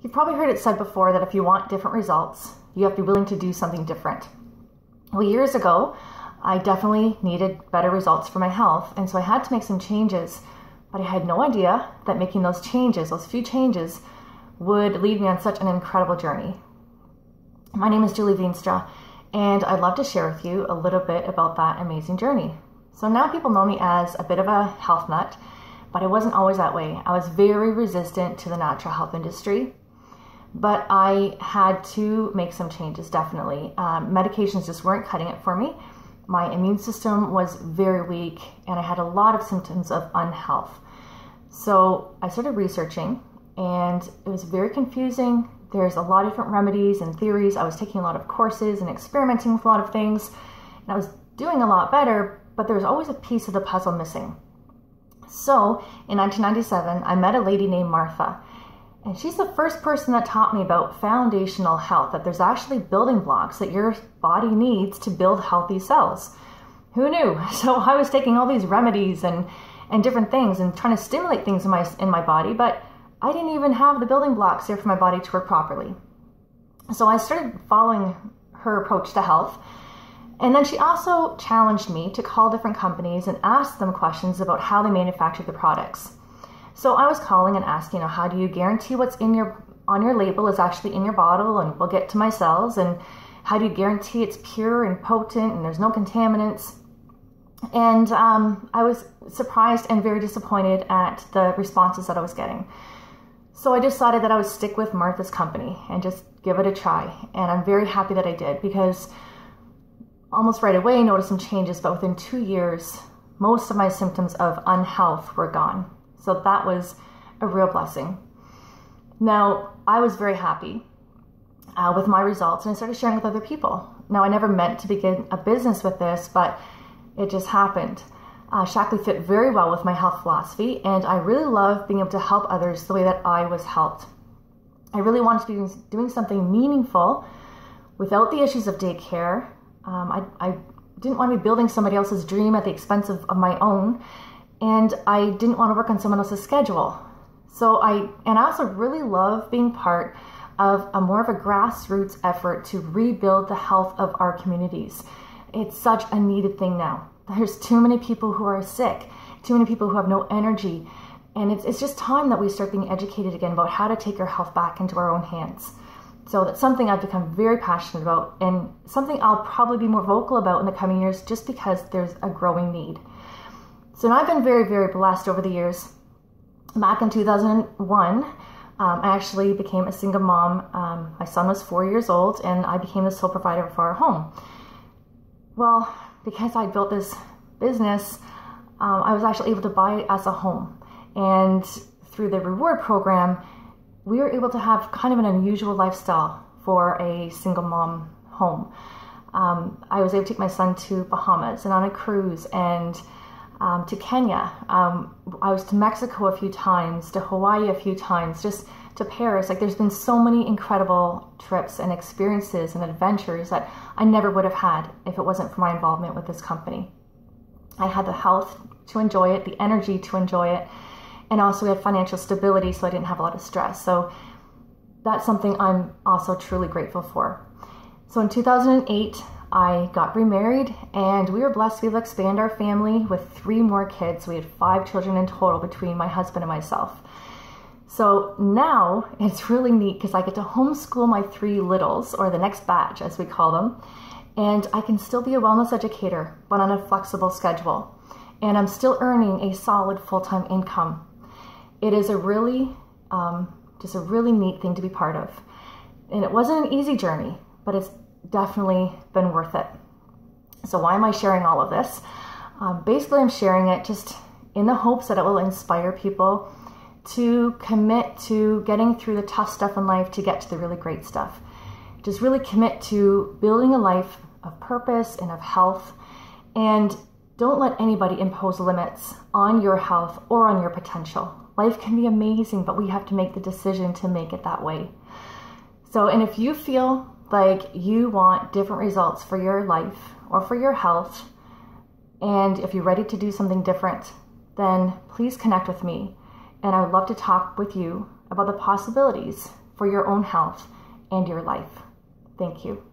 You've probably heard it said before that if you want different results, you have to be willing to do something different. Well, years ago, I definitely needed better results for my health, and so I had to make some changes, but I had no idea that making those changes, those few changes, would lead me on such an incredible journey. My name is Julie Veenstra, and I'd love to share with you a little bit about that amazing journey. So now people know me as a bit of a health nut, but I wasn't always that way. I was very resistant to the natural health industry. But I had to make some changes, definitely. Medications just weren't cutting it for me. My immune system was very weak, and I had a lot of symptoms of unhealth. So I started researching, and it was very confusing. There's a lot of different remedies and theories. I was taking a lot of courses and experimenting with a lot of things, and I was doing a lot better, but there was always a piece of the puzzle missing. So in 1997, I met a lady named Martha. And she's the first person that taught me about foundational health, that there's actually building blocks that your body needs to build healthy cells. Who knew? So I was taking all these remedies and different things and trying to stimulate things in my body, but I didn't even have the building blocks there for my body to work properly. So I started following her approach to health. And then she also challenged me to call different companies and ask them questions about how they manufacture the products. So I was calling and asking, how do you guarantee what's on your label is actually in your bottle and will get to my cells? And how do you guarantee it's pure and potent and there's no contaminants? And I was surprised and very disappointed at the responses that I was getting. So I decided that I would stick with Martha's company and just give it a try. And I'm very happy that I did, because almost right away I noticed some changes, but within 2 years, most of my symptoms of unhealth were gone. So that was a real blessing. Now, I was very happy with my results, and I started sharing with other people. Now, I never meant to begin a business with this, but it just happened. Shaklee fit very well with my health philosophy, and I really love being able to help others the way that I was helped. I really wanted to be doing something meaningful without the issues of daycare. I didn't want to be building somebody else's dream at the expense of my own. And I didn't want to work on someone else's schedule. So I also really love being part of more of a grassroots effort to rebuild the health of our communities. It's such a needed thing now. There's too many people who are sick, too many people who have no energy. And it's just time that we start being educated again about how to take our health back into our own hands. So that's something I've become very passionate about, and something I'll probably be more vocal about in the coming years, just because there's a growing need. So now I've been very, very blessed over the years. Back in 2001, I actually became a single mom. My son was 4 years old, and I became the sole provider for our home. Well, because I built this business, I was actually able to buy us a home. And through the reward program, we were able to have kind of an unusual lifestyle for a single mom home. I was able to take my son to Bahamas and on a cruise, and to Kenya. I was to Mexico a few times, to Hawaii a few times, just to Paris. Like, there's been so many incredible trips and experiences and adventures that I never would have had if it wasn't for my involvement with this company. I had the health to enjoy it, the energy to enjoy it, and also we had financial stability, so I didn't have a lot of stress. So that's something I'm also truly grateful for. So in 2008, I got remarried, and we were blessed to be able to expand our family with 3 more kids. We had 5 children in total between my husband and myself. So now it's really neat because I get to homeschool my 3 littles, or the next batch as we call them, and I can still be a wellness educator, but on a flexible schedule. And I'm still earning a solid full-time income. It is a really, just a really neat thing to be part of. And it wasn't an easy journey, but it's definitely been worth it. So why am I sharing all of this? Basically, I'm sharing it just in the hopes that it will inspire people to commit to getting through the tough stuff in life to get to the really great stuff. Just really commit to building a life of purpose and of health, and don't let anybody impose limits on your health or on your potential. Life can be amazing, but we have to make the decision to make it that way. So, and if you feel like you want different results for your life or for your health, and if you're ready to do something different, then please connect with me. And I would love to talk with you about the possibilities for your own health and your life. Thank you.